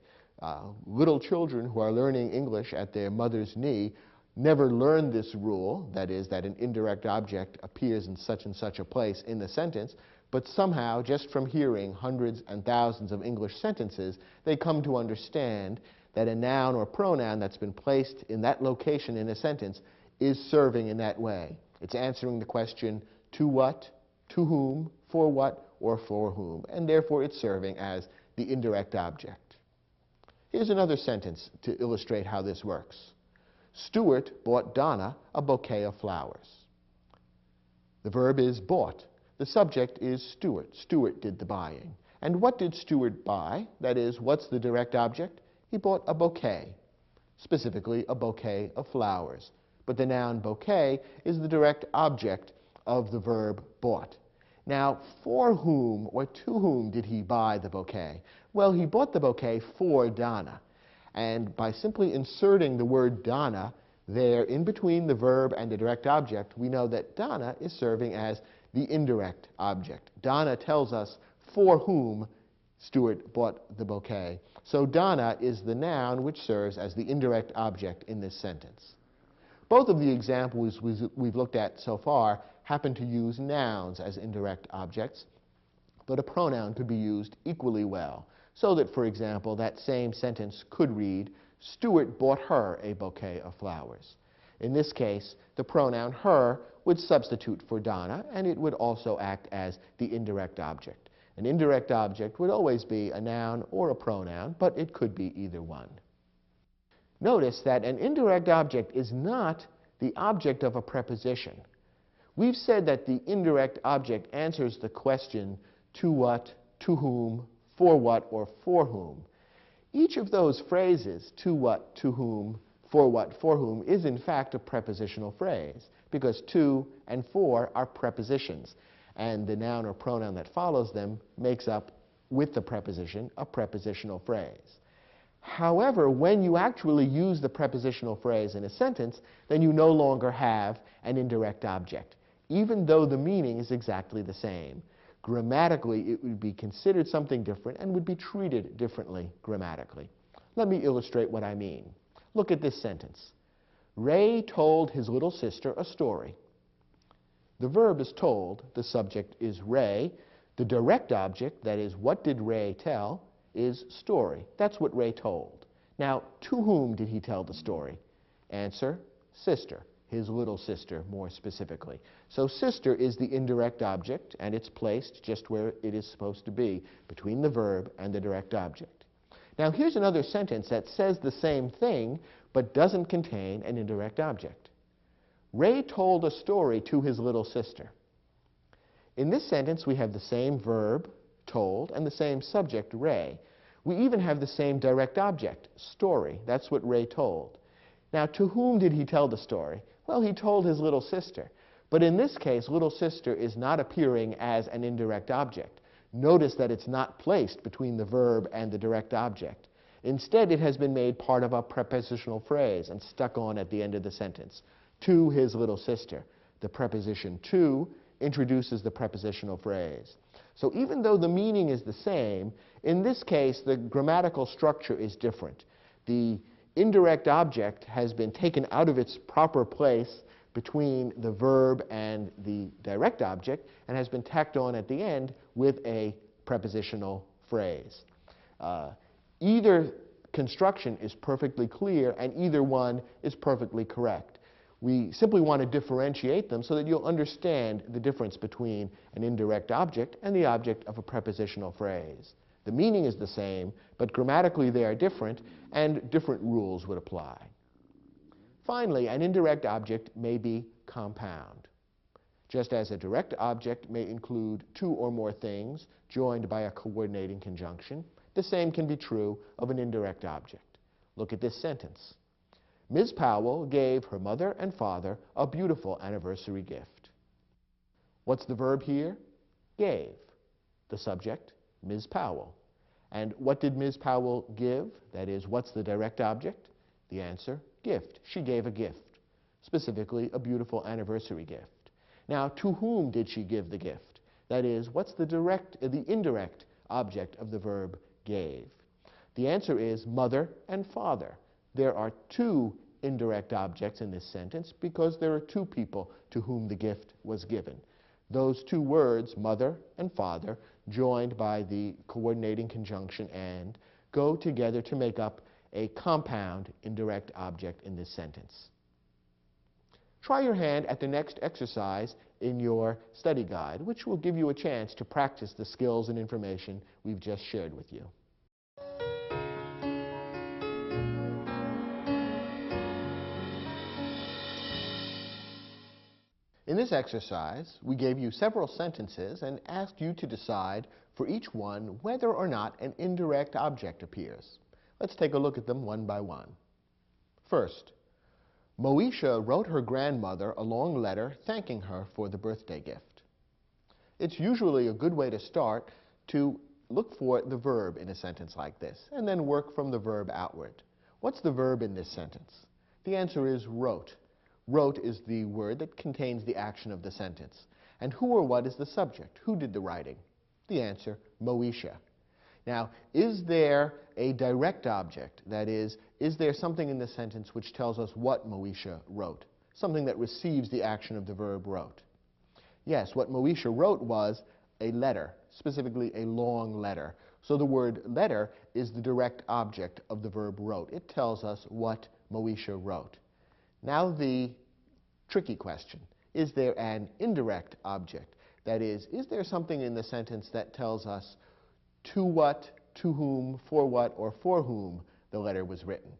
Little children who are learning English at their mother's knee never learn this rule, that is, that an indirect object appears in such and such a place in the sentence, but somehow, just from hearing hundreds and thousands of English sentences, they come to understand that a noun or pronoun that's been placed in that location in a sentence is serving in that way. It's answering the question, to what, to whom, for what, or for whom, and therefore it's serving as the indirect object. Here's another sentence to illustrate how this works. Stuart bought Donna a bouquet of flowers. The verb is bought. The subject is Stuart. Stuart did the buying. And what did Stuart buy? That is, what's the direct object? He bought a bouquet, specifically a bouquet of flowers. But the noun bouquet is the direct object of the verb bought. Now, for whom or to whom did he buy the bouquet? Well, he bought the bouquet for Donna. And by simply inserting the word Donna there in between the verb and the direct object, we know that Donna is serving as the indirect object. Donna tells us for whom Stuart bought the bouquet. So Donna is the noun which serves as the indirect object in this sentence. Both of the examples we've looked at so far happen to use nouns as indirect objects, but a pronoun could be used equally well. So that, for example, that same sentence could read, Stuart bought her a bouquet of flowers. In this case, the pronoun her would substitute for Donna, and it would also act as the indirect object. An indirect object would always be a noun or a pronoun, but it could be either one. Notice that an indirect object is not the object of a preposition. We've said that the indirect object answers the question to what, to whom, for what, or for whom. Each of those phrases, to what, to whom, for whom, is in fact a prepositional phrase, because to and for are prepositions, and the noun or pronoun that follows them makes up, with the preposition, a prepositional phrase. However, when you actually use the prepositional phrase in a sentence, then you no longer have an indirect object, even though the meaning is exactly the same. Grammatically, it would be considered something different and would be treated differently grammatically. Let me illustrate what I mean. Look at this sentence. Ray told his little sister a story. The verb is told, the subject is Ray. The direct object, that is, what did Ray tell, is story. That's what Ray told. Now, to whom did he tell the story? Answer, sister, his little sister more specifically. So sister is the indirect object, and it's placed just where it is supposed to be, between the verb and the direct object. Now, here's another sentence that says the same thing, but doesn't contain an indirect object. Ray told a story to his little sister. In this sentence, we have the same verb, told, and the same subject, Ray. We even have the same direct object, story. That's what Ray told. Now, to whom did he tell the story? Well, he told his little sister. But in this case, little sister is not appearing as an indirect object. Notice that it's not placed between the verb and the direct object. Instead, it has been made part of a prepositional phrase and stuck on at the end of the sentence. To his little sister. The preposition to introduces the prepositional phrase. So even though the meaning is the same, in this case, the grammatical structure is different. The indirect object has been taken out of its proper place between the verb and the direct object and has been tacked on at the end with a prepositional phrase. Either construction is perfectly clear and either one is perfectly correct. We simply want to differentiate them so that you'll understand the difference between an indirect object and the object of a prepositional phrase. The meaning is the same, but grammatically they are different, and different rules would apply. Finally, an indirect object may be compound. Just as a direct object may include two or more things joined by a coordinating conjunction, the same can be true of an indirect object. Look at this sentence. Ms. Powell gave her mother and father a beautiful anniversary gift. What's the verb here? Gave. The subject, Ms. Powell. And what did Ms. Powell give? That is, what's the direct object? The answer, gift. She gave a gift, specifically a beautiful anniversary gift. Now, to whom did she give the gift? That is, what's the indirect object of the verb gave? The answer is mother and father. There are two indirect objects in this sentence because there are two people to whom the gift was given. Those two words, mother and father, joined by the coordinating conjunction and, go together to make up a compound indirect object in this sentence. Try your hand at the next exercise in your study guide, which will give you a chance to practice the skills and information we've just shared with you. In this exercise, we gave you several sentences and asked you to decide for each one whether or not an indirect object appears. Let's take a look at them one by one. First, Moesha wrote her grandmother a long letter thanking her for the birthday gift. It's usually a good way to start to look for the verb in a sentence like this and then work from the verb outward. What's the verb in this sentence? The answer is wrote. Wrote is the word that contains the action of the sentence. And who or what is the subject? Who did the writing? The answer, Moesha. Now, is there a direct object? That is there something in the sentence which tells us what Moesha wrote? Something that receives the action of the verb wrote. Yes, what Moesha wrote was a letter, specifically a long letter. So the word letter is the direct object of the verb wrote. It tells us what Moesha wrote. Now the tricky question, is there an indirect object? That is there something in the sentence that tells us to what, to whom, for what, or for whom the letter was written?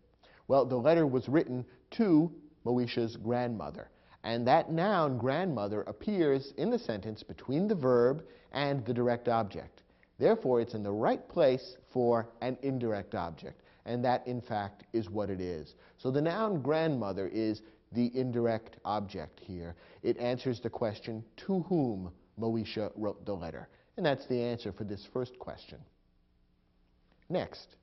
Well, the letter was written to Moesha's grandmother, and that noun grandmother appears in the sentence between the verb and the direct object. Therefore, it's in the right place for an indirect object, and that, in fact, is what it is. So the noun grandmother is the indirect object here. It answers the question, to whom Moesha wrote the letter. And that's the answer for this first question. Next,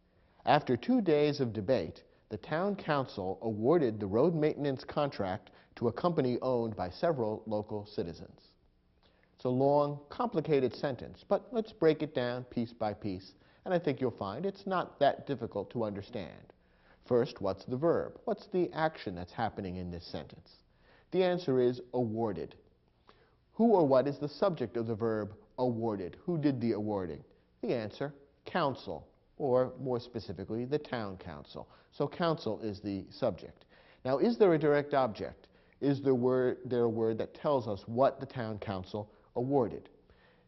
after 2 days of debate, the town council awarded the road maintenance contract to a company owned by several local citizens. It's a long, complicated sentence, but let's break it down piece by piece, and I think you'll find it's not that difficult to understand. First, what's the verb? What's the action that's happening in this sentence? The answer is awarded. Who or what is the subject of the verb awarded? Who did the awarding? The answer, council, or more specifically, the town council. So council is the subject. Now, is there a direct object? Is there a word that tells us what the town council awarded?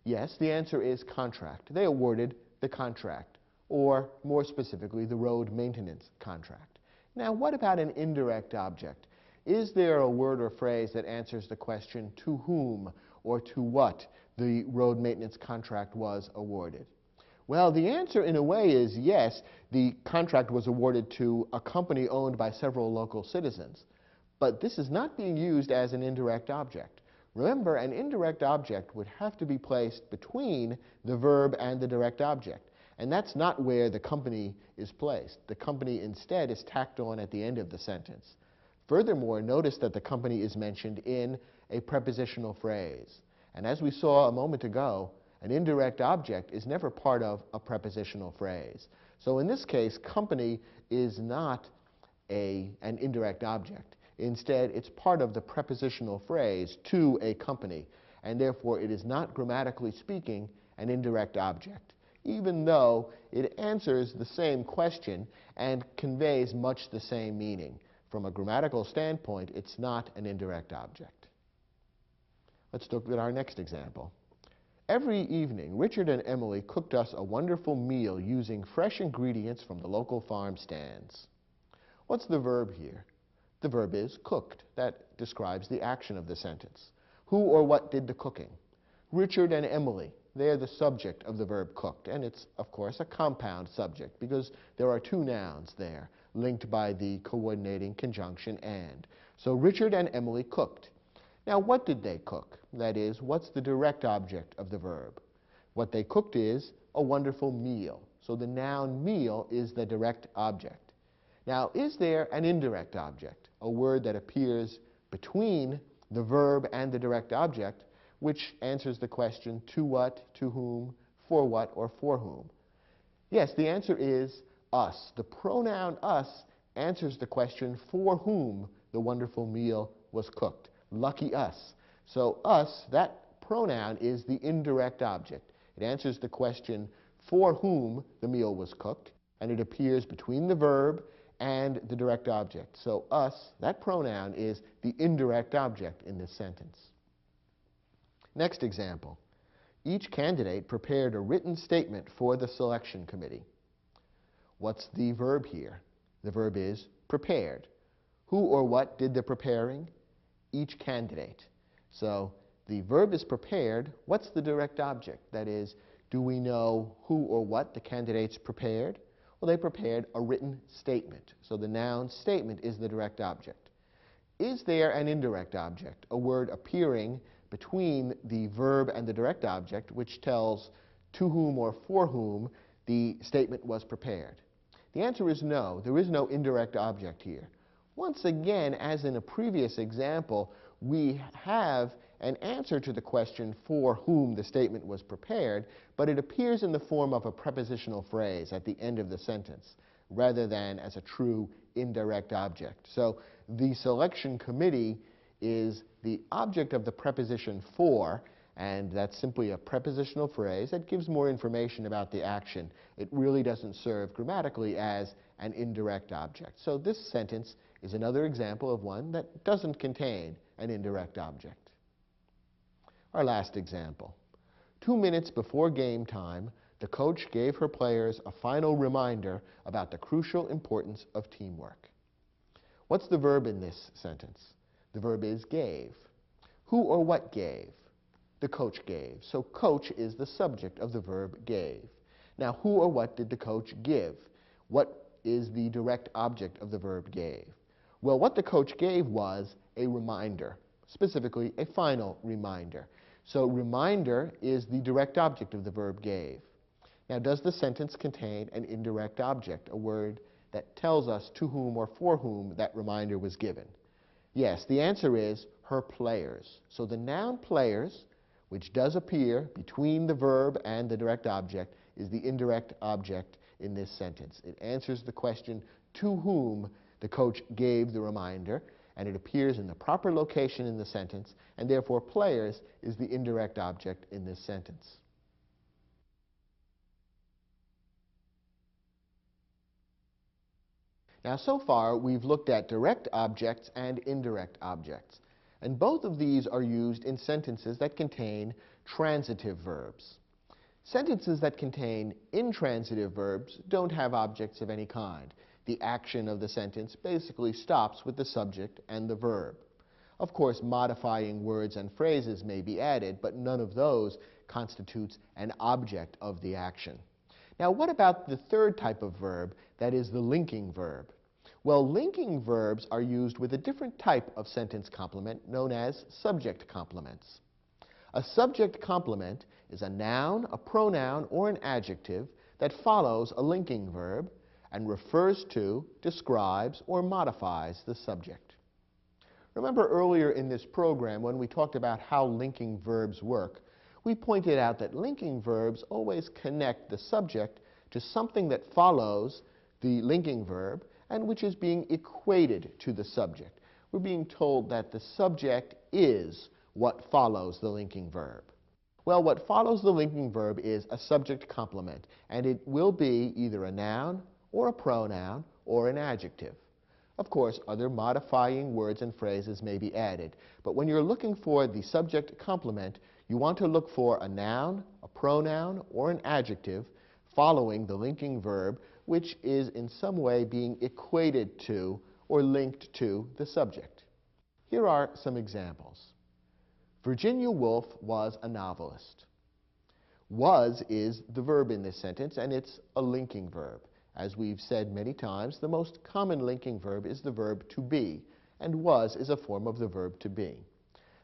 Yes, the answer is contract. They awarded the contract, or more specifically, the road maintenance contract. Now, what about an indirect object? Is there a word or phrase that answers the question to whom or to what the road maintenance contract was awarded? Well, the answer in a way is yes, the contract was awarded to a company owned by several local citizens. But this is not being used as an indirect object. Remember, an indirect object would have to be placed between the verb and the direct object. And that's not where the company is placed. The company instead is tacked on at the end of the sentence. Furthermore, notice that the company is mentioned in a prepositional phrase. And as we saw a moment ago, an indirect object is never part of a prepositional phrase. So in this case, company is not an indirect object. Instead, it's part of the prepositional phrase to a company, and therefore it is not, grammatically speaking, an indirect object, even though it answers the same question and conveys much the same meaning. From a grammatical standpoint, it's not an indirect object. Let's look at our next example. Every evening, Richard and Emily cooked us a wonderful meal using fresh ingredients from the local farm stands. What's the verb here? The verb is cooked. That describes the action of the sentence. Who or what did the cooking? Richard and Emily. They're the subject of the verb cooked, and it's, of course, a compound subject because there are two nouns there linked by the coordinating conjunction and. So Richard and Emily cooked. Now, what did they cook? That is, what's the direct object of the verb? What they cooked is a wonderful meal. So the noun meal is the direct object. Now, is there an indirect object, a word that appears between the verb and the direct object, which answers the question to what, to whom, for what, or for whom? Yes, the answer is us. The pronoun us answers the question for whom the wonderful meal was cooked. Lucky us. So us, that pronoun, is the indirect object. It answers the question for whom the meal was cooked, and it appears between the verb and the direct object. So us, that pronoun, is the indirect object in this sentence. Next example. Each candidate prepared a written statement for the selection committee. What's the verb here? The verb is prepared. Who or what did the preparing? Each candidate. So the verb is prepared. What's the direct object? That is, do we know who or what the candidates prepared? Well, they prepared a written statement. So the noun statement is the direct object. Is there an indirect object, a word appearing between the verb and the direct object, which tells to whom or for whom the statement was prepared? The answer is no. There is no indirect object here. Once again, as in a previous example, we have an answer to the question for whom the statement was prepared, but it appears in the form of a prepositional phrase at the end of the sentence, rather than as a true indirect object. So the selection committee is the object of the preposition for, and that's simply a prepositional phrase that gives more information about the action. It really doesn't serve grammatically as an indirect object. So this sentence is another example of one that doesn't contain an indirect object. Our last example. 2 minutes before game time, the coach gave her players a final reminder about the crucial importance of teamwork. What's the verb in this sentence? The verb is gave. Who or what gave? The coach gave. So coach is the subject of the verb gave. Now, who or what did the coach give? What is the direct object of the verb gave? Well, what the coach gave was a reminder, specifically a final reminder. So reminder is the direct object of the verb gave. Now, does the sentence contain an indirect object, a word that tells us to whom or for whom that reminder was given? Yes, the answer is her players. So the noun players, which does appear between the verb and the direct object, is the indirect object in this sentence. It answers the question to whom the coach gave the reminder, and it appears in the proper location in the sentence, and therefore players is the indirect object in this sentence. Now, so far, we've looked at direct objects and indirect objects, and both of these are used in sentences that contain transitive verbs. Sentences that contain intransitive verbs don't have objects of any kind. The action of the sentence basically stops with the subject and the verb. Of course, modifying words and phrases may be added, but none of those constitutes an object of the action. Now, what about the third type of verb, that is the linking verb? Well, linking verbs are used with a different type of sentence complement known as subject complements. A subject complement is a noun, a pronoun, or an adjective that follows a linking verb and refers to, describes, or modifies the subject. Remember earlier in this program when we talked about how linking verbs work, we pointed out that linking verbs always connect the subject to something that follows the linking verb and which is being equated to the subject. We're being told that the subject is what follows the linking verb. Well, what follows the linking verb is a subject complement, and it will be either a noun or a pronoun or an adjective. Of course, other modifying words and phrases may be added, but when you're looking for the subject complement, you want to look for a noun, a pronoun, or an adjective following the linking verb, which is in some way being equated to or linked to the subject. Here are some examples. Virginia Woolf was a novelist. Was is the verb in this sentence, and it's a linking verb. As we've said many times, the most common linking verb is the verb to be, and was is a form of the verb to be.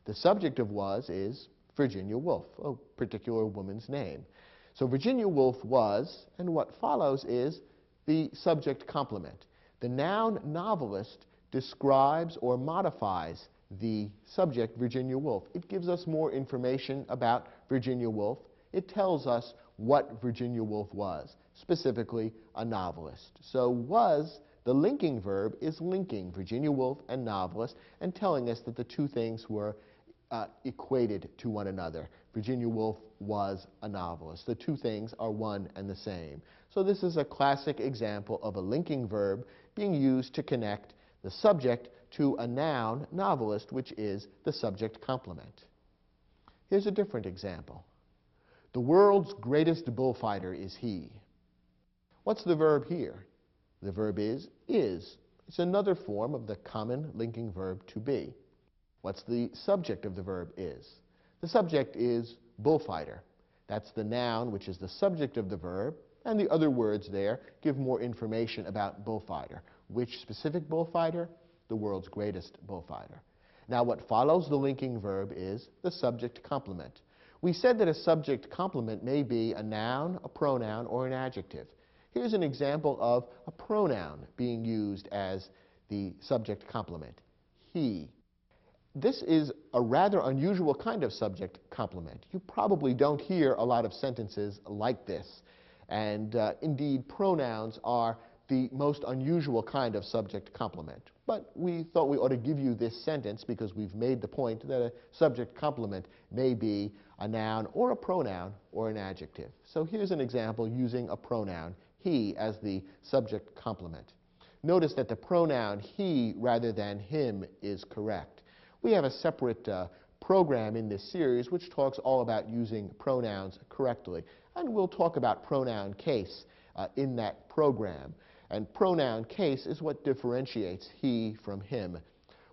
The subject of was is Virginia Woolf, a particular woman's name. So Virginia Woolf was, and what follows is the subject complement. The noun novelist describes or modifies the subject Virginia Woolf. It gives us more information about Virginia Woolf. It tells us what Virginia Woolf was, specifically a novelist. So was, the linking verb, is linking Virginia Woolf and novelist and telling us that the two things were equated to one another. Virginia Woolf was a novelist. The two things are one and the same. So this is a classic example of a linking verb being used to connect the subject to a noun, novelist, which is the subject complement. Here's a different example. The world's greatest bullfighter is he. What's the verb here? The verb is. It's another form of the common linking verb to be. What's the subject of the verb is? The subject is bullfighter. That's the noun, which is the subject of the verb, and the other words there give more information about bullfighter. Which specific bullfighter? The world's greatest bullfighter. Now, what follows the linking verb is the subject complement. We said that a subject complement may be a noun, a pronoun, or an adjective. Here's an example of a pronoun being used as the subject complement. He. This is a rather unusual kind of subject complement. You probably don't hear a lot of sentences like this. And indeed, pronouns are the most unusual kind of subject complement. But we thought we ought to give you this sentence because we've made the point that a subject complement may be a noun or a pronoun or an adjective. So here's an example using a pronoun, he, as the subject complement. Notice that the pronoun he rather than him is correct. We have a separate program in this series which talks all about using pronouns correctly. And we'll talk about pronoun case in that program. And pronoun case is what differentiates he from him.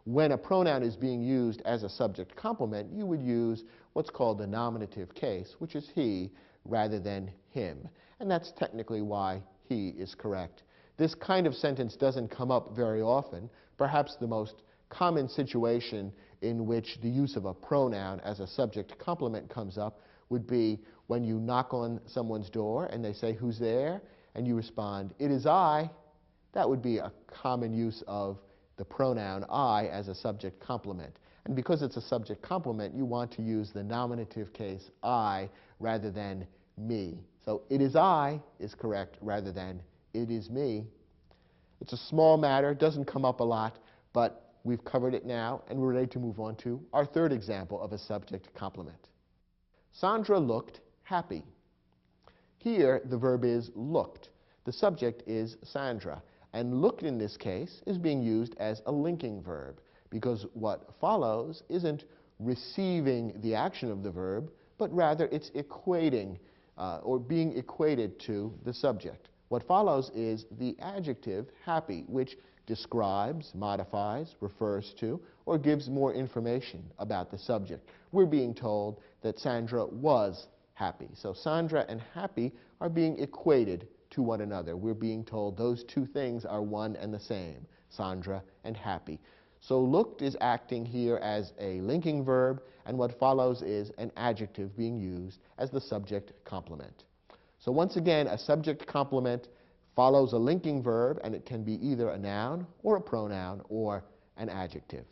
When a pronoun is being used as a subject complement, you would use what's called the nominative case, which is he rather than him. And that's technically why he is correct. This kind of sentence doesn't come up very often. Perhaps the most common situation in which the use of a pronoun as a subject complement comes up would be when you knock on someone's door and they say, "Who's there?" and you respond, "It is I." That would be a common use of the pronoun I as a subject complement. And because it's a subject complement, you want to use the nominative case I rather than me. So "it is I" is correct rather than "it is me." It's a small matter, doesn't come up a lot, but we've covered it now, and we're ready to move on to our third example of a subject complement. Sandra looked happy. Here, the verb is looked. The subject is Sandra. And looked in this case is being used as a linking verb because what follows isn't receiving the action of the verb, but rather it's equating or being equated to the subject. What follows is the adjective happy, which describes, modifies, refers to, or gives more information about the subject. We're being told that Sandra was happy. So Sandra and happy are being equated to one another. We're being told those two things are one and the same, Sandra and happy. So looked is acting here as a linking verb, and what follows is an adjective being used as the subject complement. So once again, a subject complement follows a linking verb, and it can be either a noun or a pronoun or an adjective.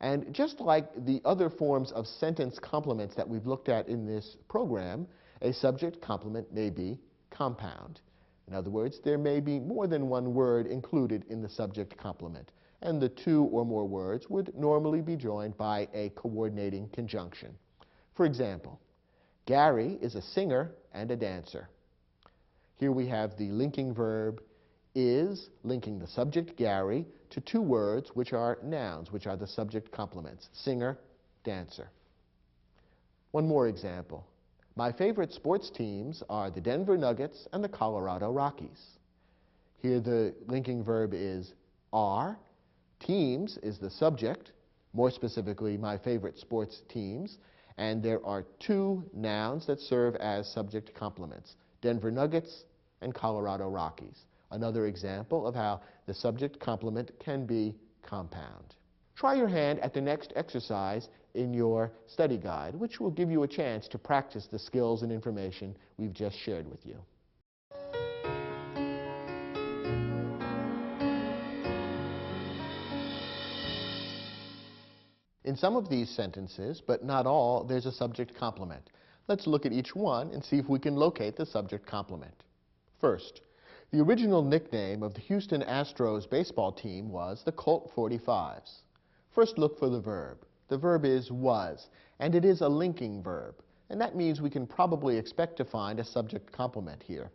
And just like the other forms of sentence complements that we've looked at in this program, a subject complement may be compound. In other words, there may be more than one word included in the subject complement, and the two or more words would normally be joined by a coordinating conjunction. For example, Gary is a singer and a dancer. Here we have the linking verb is linking the subject Gary to two words which are nouns, which are the subject complements, singer, dancer. One more example. My favorite sports teams are the Denver Nuggets and the Colorado Rockies. Here the linking verb is are. Teams is the subject, more specifically my favorite sports teams, and there are two nouns that serve as subject complements, Denver Nuggets and Colorado Rockies. Another example of how the subject complement can be compound. Try your hand at the next exercise in your study guide, which will give you a chance to practice the skills and information we've just shared with you. In some of these sentences, but not all, there's a subject complement. Let's look at each one and see if we can locate the subject complement. First, the original nickname of the Houston Astros baseball team was the Colt 45s. First, look for the verb. The verb is was, and it is a linking verb, and that means we can probably expect to find a subject complement here.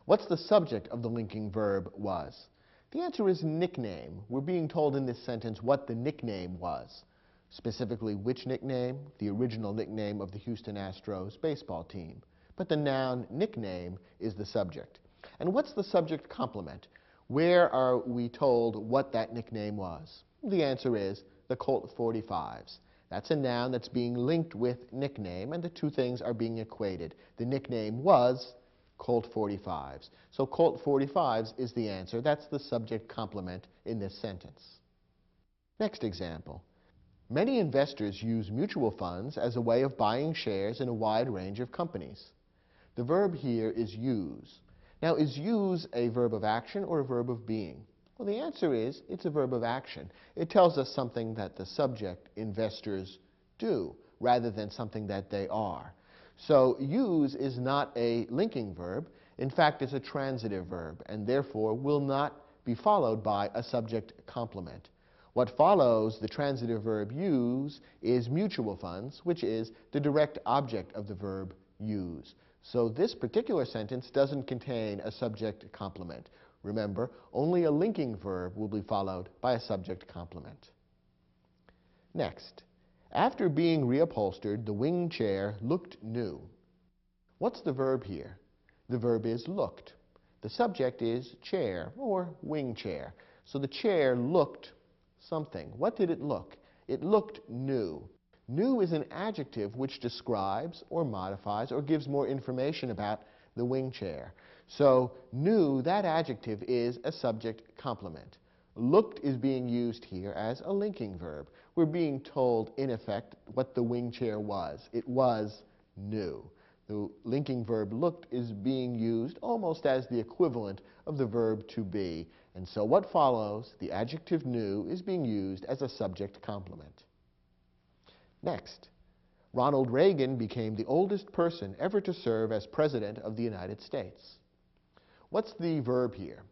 What's the subject of the linking verb was? The answer is nickname. We're being told in this sentence what the nickname was. Specifically, which nickname? The original nickname of the Houston Astros baseball team. But the noun nickname is the subject. And what's the subject complement? Where are we told what that nickname was? The answer is the Colt 45s. That's a noun that's being linked with nickname, and the two things are being equated. The nickname was Colt 45s. So Colt 45s is the answer. That's the subject complement in this sentence. Next example. Many investors use mutual funds as a way of buying shares in a wide range of companies. The verb here is use. Now, is use a verb of action or a verb of being? Well, the answer is it's a verb of action. It tells us something that the subject, investors, do, rather than something that they are. So use is not a linking verb. In fact, it's a transitive verb, and therefore will not be followed by a subject complement. What follows the transitive verb use is mutual funds, which is the direct object of the verb use. So this particular sentence doesn't contain a subject complement. Remember, only a linking verb will be followed by a subject complement. Next, After being reupholstered, the wing chair looked new. What's the verb here? The verb is looked. The subject is chair or wing chair. So the chair looked something. What did it look? It looked new. New is an adjective which describes or modifies or gives more information about the wing chair. So new, that adjective, is a subject complement. Looked is being used here as a linking verb. We're being told, in effect, what the wing chair was. It was new. The linking verb looked is being used almost as the equivalent of the verb to be. And so what follows, the adjective new, is being used as a subject complement. Next, Ronald Reagan became the oldest person ever to serve as President of the United States. What's the verb here?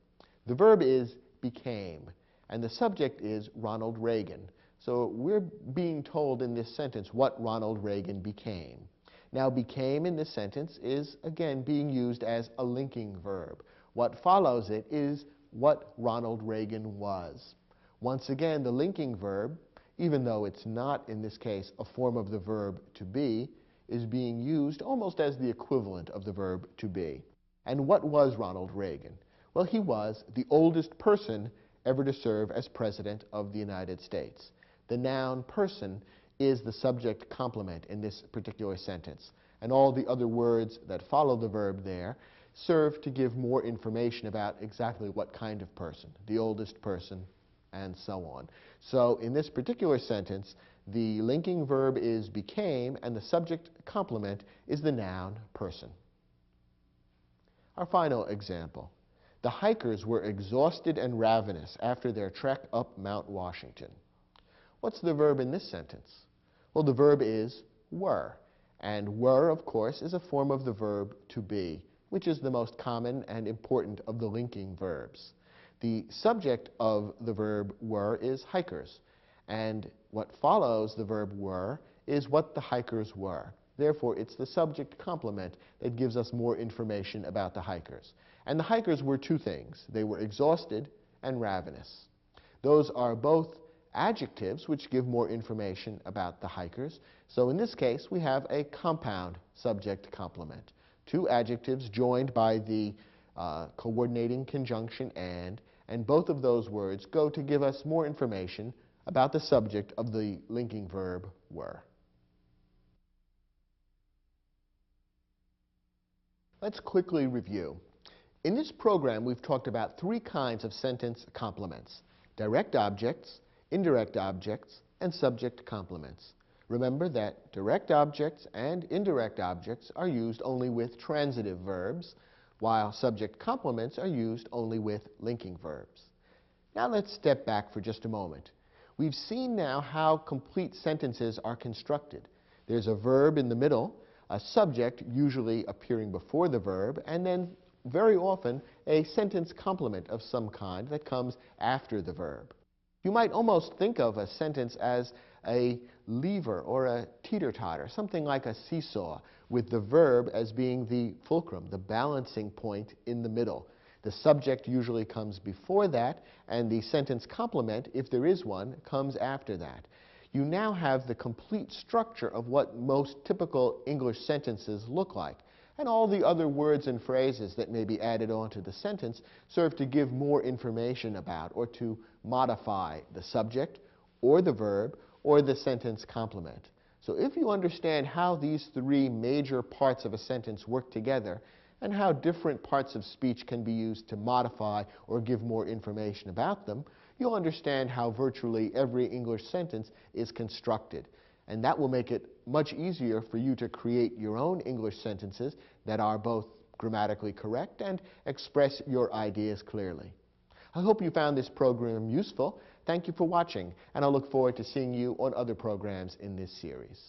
The verb is became, and the subject is Ronald Reagan. So we're being told in this sentence what Ronald Reagan became. Now, became in this sentence is, again, being used as a linking verb. What follows it is what Ronald Reagan was. Once again, the linking verb, even though it's not, in this case, a form of the verb to be, is being used almost as the equivalent of the verb to be. And what was Ronald Reagan? Well, he was the oldest person ever to serve as President of the United States. The noun person is the subject complement in this particular sentence. And all the other words that follow the verb there serve to give more information about exactly what kind of person, the oldest person, and so on. So in this particular sentence, the linking verb is became, and the subject complement is the noun person. Our final example. The hikers were exhausted and ravenous after their trek up Mount Washington. What's the verb in this sentence? Well, the verb is were. And were, of course, is a form of the verb to be, which is the most common and important of the linking verbs. The subject of the verb were is hikers, and what follows the verb were is what the hikers were. Therefore, it's the subject complement that gives us more information about the hikers. And the hikers were two things. They were exhausted and ravenous. Those are both adjectives which give more information about the hikers. So in this case, we have a compound subject complement. Two adjectives joined by the coordinating conjunction and both of those words go to give us more information about the subject of the linking verb were. Let's quickly review. In this program, we've talked about three kinds of sentence complements: direct objects, indirect objects, and subject complements. Remember that direct objects and indirect objects are used only with transitive verbs, while subject complements are used only with linking verbs. Now let's step back for just a moment. We've seen now how complete sentences are constructed. There's a verb in the middle, a subject usually appearing before the verb, and then very often a sentence complement of some kind that comes after the verb. You might almost think of a sentence as a lever or a teeter-totter, something like a seesaw, with the verb as being the fulcrum, the balancing point in the middle. The subject usually comes before that, and the sentence complement, if there is one, comes after that. You now have the complete structure of what most typical English sentences look like. And all the other words and phrases that may be added onto the sentence serve to give more information about or to modify the subject or the verb or the sentence complement. So if you understand how these three major parts of a sentence work together and how different parts of speech can be used to modify or give more information about them, you'll understand how virtually every English sentence is constructed. And that will make it much easier for you to create your own English sentences that are both grammatically correct and express your ideas clearly. I hope you found this program useful. Thank you for watching, and I look forward to seeing you on other programs in this series.